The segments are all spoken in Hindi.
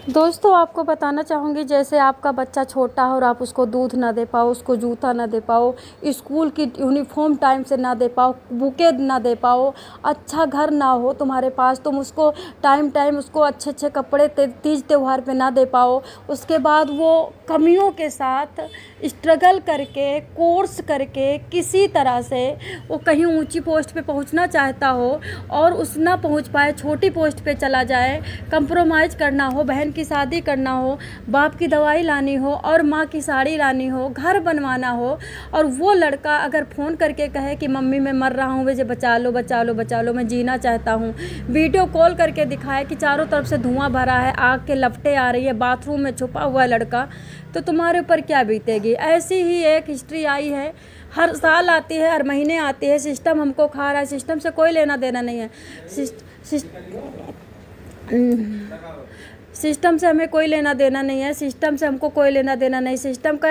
दोस्तों आपको बताना चाहूँगी, जैसे आपका बच्चा छोटा हो और आप उसको दूध ना दे पाओ, उसको जूता ना दे पाओ, स्कूल की यूनिफॉर्म टाइम से ना दे पाओ, बुके ना दे पाओ, अच्छा घर ना हो तुम्हारे पास, तुम उसको टाइम टाइम उसको अच्छे अच्छे कपड़े तीज त्योहार पे ना दे पाओ, उसके बाद वो कमियों के साथ स्ट्रगल करके कोर्स करके किसी तरह से वो कहीं ऊंची पोस्ट पे पहुंचना चाहता हो और उस ना पहुंच पाए, छोटी पोस्ट पे चला जाए, कंप्रोमाइज़ करना हो, बहन की शादी करना हो, बाप की दवाई लानी हो और माँ की साड़ी लानी हो, घर बनवाना हो, और वो लड़का अगर फ़ोन करके कहे कि मम्मी मैं मर रहा हूँ, मुझे बचा लो बचा लो बचा लो, मैं जीना चाहता हूँ, वीडियो कॉल करके दिखाए कि चारों तरफ से धुआं भरा है, आग के लपटें आ रही है, बाथरूम में छुपा हुआ है लड़का, तो तुम्हारे ऊपर क्या बीतेगी। ऐसी ही एक हिस्ट्री आई है, हर साल आती है, हर महीने आती है। सिस्टम हमको खा रहा है, सिस्टम से कोई लेना देना नहीं है। सिस्टम से हमें कोई लेना देना नहीं है, सिस्टम से हमको कोई लेना देना नहीं। सिस्टम का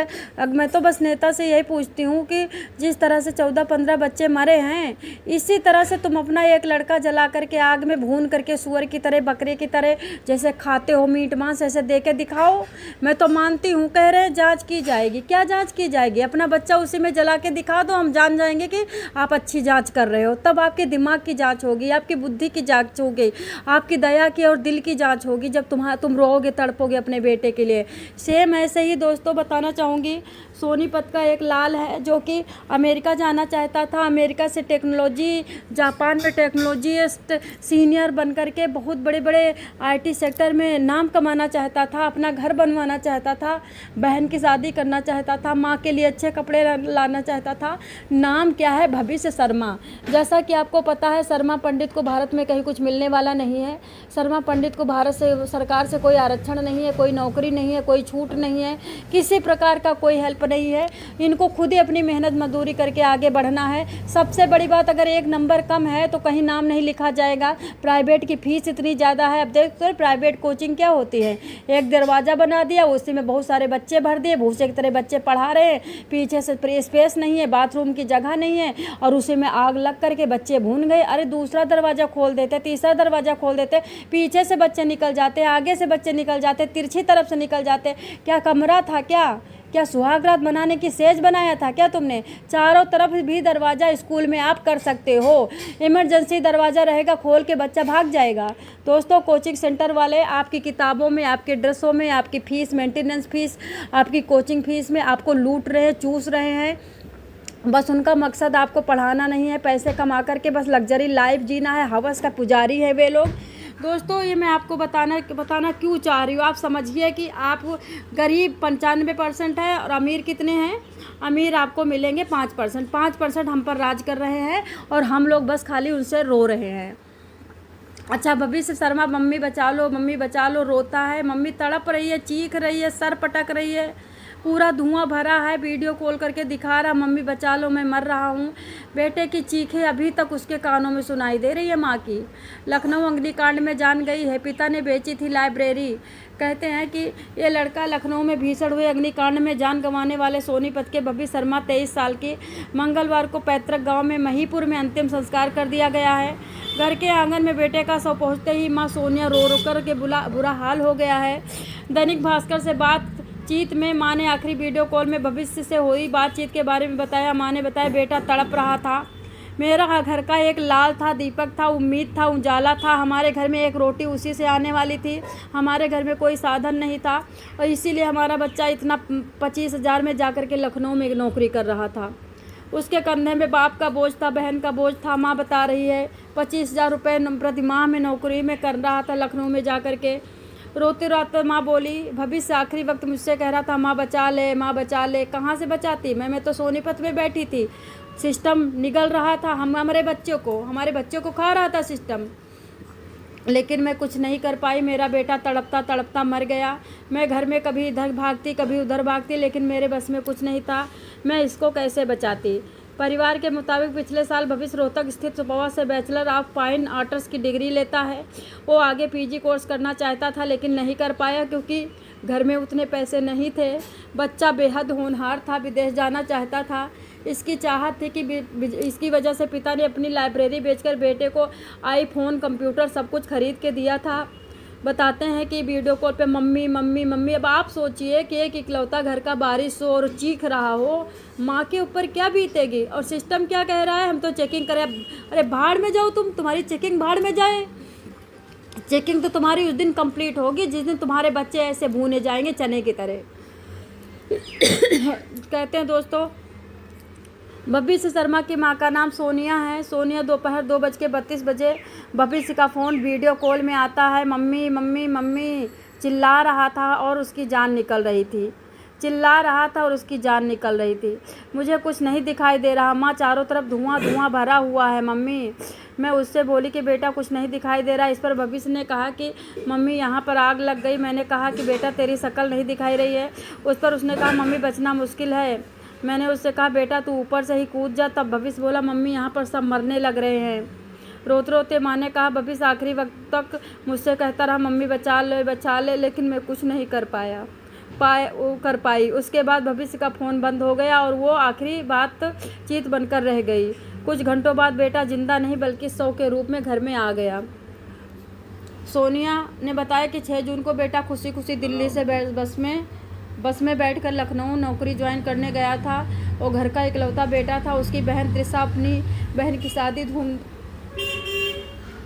मैं तो बस नेता से यही पूछती हूँ कि जिस तरह से 14-15 बच्चे मरे हैं, इसी तरह से तुम अपना एक लड़का जला करके आग में भून करके सुअर की तरह, बकरे की तरह जैसे खाते हो मीट मांस, ऐसे दे के दिखाओ। मैं तो मानती हूँ, कह रहे हैं जाँच की जाएगी, क्या जाँच की जाएगी? अपना बच्चा उसी में जला के दिखा दो, हम जान जाएंगे कि आप अच्छी जाँच कर रहे हो। तब आपके दिमाग की जाँच होगी, आपकी बुद्धि की जाँच होगी, आपकी दया की और दिल की जाँच होगी, जब तुम रोओगे तड़पोगे अपने बेटे के लिए। सेम ऐसे ही दोस्तों बताना चाहूँगी, सोनीपत का एक लाल है जो कि अमेरिका जाना चाहता था, अमेरिका से टेक्नोलॉजी, जापान में टेक्नोलॉजिस्ट सीनियर बन कर के बहुत बड़े बड़े आईटी सेक्टर में नाम कमाना चाहता था, अपना घर बनवाना चाहता था, बहन की शादी करना चाहता था, माँ के लिए अच्छे कपड़े लाना चाहता था। नाम क्या है? भविष्य शर्मा। जैसा कि आपको पता है, शर्मा पंडित को भारत में कहीं कुछ मिलने वाला नहीं है। शर्मा पंडित को भारत से सरकार से कोई आरक्षण नहीं है, कोई नौकरी नहीं है, कोई छूट नहीं है, किसी प्रकार का कोई हेल्प नहीं है। इनको खुद ही अपनी मेहनत मजदूरी करके आगे बढ़ना है। सबसे बड़ी बात, अगर एक नंबर कम है तो कहीं नाम नहीं लिखा जाएगा। प्राइवेट की फ़ीस इतनी ज़्यादा है। अब देखते हैं प्राइवेट कोचिंग क्या होती है, एक दरवाज़ा बना दिया, उसी में बहुत सारे बच्चे भर दिए, भूसे की तरह बच्चे पढ़ा रहे हैं, पीछे से स्पेस नहीं है, बाथरूम की जगह नहीं है, और उसी में आग लग करके बच्चे भून गए। अरे दूसरा दरवाज़ा खोल देते, तीसरा दरवाज़ा खोल देते, पीछे से बच्चे निकल जाते, आगे से बच्चे निकल जाते, तिरछी तरफ से निकल जाते। क्या कमरा था? क्या सुहागरात बनाने की सेज बनाया था क्या तुमने? चारों तरफ भी दरवाज़ा स्कूल में आप कर सकते हो। इमरजेंसी दरवाज़ा रहेगा, खोल के बच्चा भाग जाएगा। दोस्तों, कोचिंग सेंटर वाले आपकी किताबों में, आपके ड्रेसों में, आपकी फ़ीस, मेंटेनेंस फ़ीस, आपकी कोचिंग फ़ीस में आपको लूट रहे हैं, चूस रहे हैं। बस उनका मकसद आपको पढ़ाना नहीं है, पैसे कमा करके बस लग्जरी लाइफ जीना है, हवस का पुजारी है वे लोग। दोस्तों, ये मैं आपको बताना क्यों चाह रही हूँ, आप समझिए कि आप गरीब 95% है और अमीर कितने हैं? अमीर आपको मिलेंगे 5%। 5% हम पर राज कर रहे हैं और हम लोग बस खाली उनसे रो रहे हैं। अच्छा, भविष्य शर्मा मम्मी बचा लो, मम्मी बचा लो रोता है, मम्मी तड़प रही है, चीख रही है, सर पटक रही है, पूरा धुआं भरा है, वीडियो कॉल करके दिखा रहा, मम्मी बचा लो मैं मर रहा हूँ। बेटे की चीखें अभी तक उसके कानों में सुनाई दे रही है माँ की। लखनऊ अग्निकांड में जान गई है, पिता ने बेची थी लाइब्रेरी। कहते हैं कि ये लड़का लखनऊ में भीषण हुए अग्निकांड में जान गंवाने वाले सोनीपत के भविष्य शर्मा 23 साल की मंगलवार को पैतृक गांव में महीपुर में अंतिम संस्कार कर दिया गया है। घर के आंगन में बेटे का शव पहुंचते ही मां सोनिया रो रो कर के बुरा हाल हो गया है। दैनिक भास्कर से बातचीत में मां ने आखिरी वीडियो कॉल में भविष्य से हुई बातचीत के बारे में बताया। मां ने बताया, बेटा तड़प रहा था, मेरा घर का एक लाल था, दीपक था, उम्मीद था, उजाला था, हमारे घर में एक रोटी उसी से आने वाली थी, हमारे घर में कोई साधन नहीं था और इसीलिए हमारा बच्चा इतना 25,000 में जाकर के लखनऊ में नौकरी कर रहा था। उसके कंधे में बाप का बोझ था, बहन का बोझ था। माँ बता रही है 25,000 रुपये प्रति माह में नौकरी में कर रहा था लखनऊ में जा कर के। रोते रोते माँ बोली, भविष्य आखिरी वक्त मुझसे कह रहा था माँ बचा ले, माँ बचा ले। कहाँ से बचाती मैं तो सोनीपत में बैठी थी, सिस्टम निगल रहा था, हमारे बच्चों को खा रहा था सिस्टम, लेकिन मैं कुछ नहीं कर पाई। मेरा बेटा तड़पता तड़पता मर गया। मैं घर में कभी इधर भागती कभी उधर भागती, लेकिन मेरे बस में कुछ नहीं था, मैं इसको कैसे बचाती। परिवार के मुताबिक पिछले साल भविष्य रोहतक स्थित सुपवा से बैचलर ऑफ फाइन आर्ट्स की डिग्री लेता है। वो आगे पीजी कोर्स करना चाहता था लेकिन नहीं कर पाया क्योंकि घर में उतने पैसे नहीं थे। बच्चा बेहद होनहार था, विदेश जाना चाहता था। इसकी चाहत थी कि इसकी वजह से पिता ने अपनी लाइब्रेरी बेचकर बेटे को आईफोन, कंप्यूटर सब कुछ खरीद के दिया था। बताते हैं कि वीडियो कॉल पे मम्मी मम्मी मम्मी। अब आप सोचिए कि एक इकलौता घर का बारिश हो और चीख रहा हो, माँ के ऊपर क्या बीतेगी। और सिस्टम क्या कह रहा है, हम तो चेकिंग करें। अरे भाड़ में जाओ तुम, तुम्हारी चेकिंग भाड़ में जाए। चेकिंग तो तुम्हारी उस दिन कंप्लीट होगी जिस दिन तुम्हारे बच्चे ऐसे भूने जाएंगे चने की तरह। कहते हैं दोस्तों, भविष्य शर्मा की मां का नाम सोनिया है। सोनिया दोपहर 2:32 भविष्य का फ़ोन वीडियो कॉल में आता है। मम्मी मम्मी मम्मी चिल्ला रहा था और उसकी जान निकल रही थी। चिल्ला रहा था और उसकी जान निकल रही थी। मुझे कुछ नहीं दिखाई दे रहा माँ, चारों तरफ धुआं धुआं भरा हुआ है मम्मी। मैं उससे बोली कि बेटा कुछ नहीं दिखाई दे रहा। इस पर भविष्य ने कहा कि मम्मी यहाँ पर आग लग गई। मैंने कहा कि बेटा तेरी शक्ल नहीं दिखाई रही है। उस पर उसने कहा मम्मी बचना मुश्किल है। मैंने उससे कहा बेटा तू ऊपर से ही कूद जा। तब भविष्य बोला मम्मी यहाँ पर सब मरने लग रहे हैं। रोते रोते माँ ने कहा, भविष्य आखिरी वक्त तक मुझसे कहता रहा मम्मी बचा ले, लेकिन मैं कुछ नहीं कर पाई। उसके बाद भविष्य का फ़ोन बंद हो गया और वो आखिरी बातचीत बनकर रह गई। कुछ घंटों बाद बेटा जिंदा नहीं बल्कि 100 के रूप में घर में आ गया। सोनिया ने बताया कि 6 जून को बेटा खुशी खुशी दिल्ली से बस में बैठकर लखनऊ नौकरी ज्वाइन करने गया था। वो घर का इकलौता बेटा था। उसकी बहन त्रिशा अपनी बहन की शादी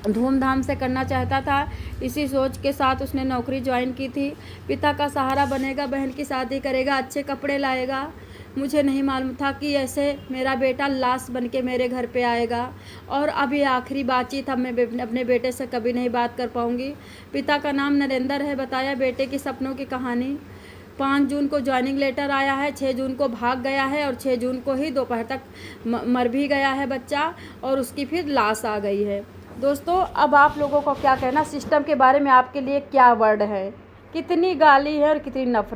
धूमधाम से करना चाहता था। इसी सोच के साथ उसने नौकरी ज्वाइन की थी। पिता का सहारा बनेगा, बहन की शादी करेगा, अच्छे कपड़े लाएगा। मुझे नहीं मालूम था कि ऐसे मेरा बेटा लाश बन के मेरे घर पे आएगा। और अब ये आखिरी बातचीत, अब मैं अपने बेटे से कभी नहीं बात कर पाऊँगी। पिता का नाम नरेंद्र है। बताया बेटे की सपनों की कहानी। 5 जून को ज्वाइनिंग लेटर आया है, 6 जून को भाग गया है और 6 जून को ही दोपहर तक मर भी गया है बच्चा और उसकी फिर लाश आ गई है। दोस्तों अब आप लोगों को क्या कहना, सिस्टम के बारे में आपके लिए क्या वर्ड है, कितनी गाली है और कितनी नफरत।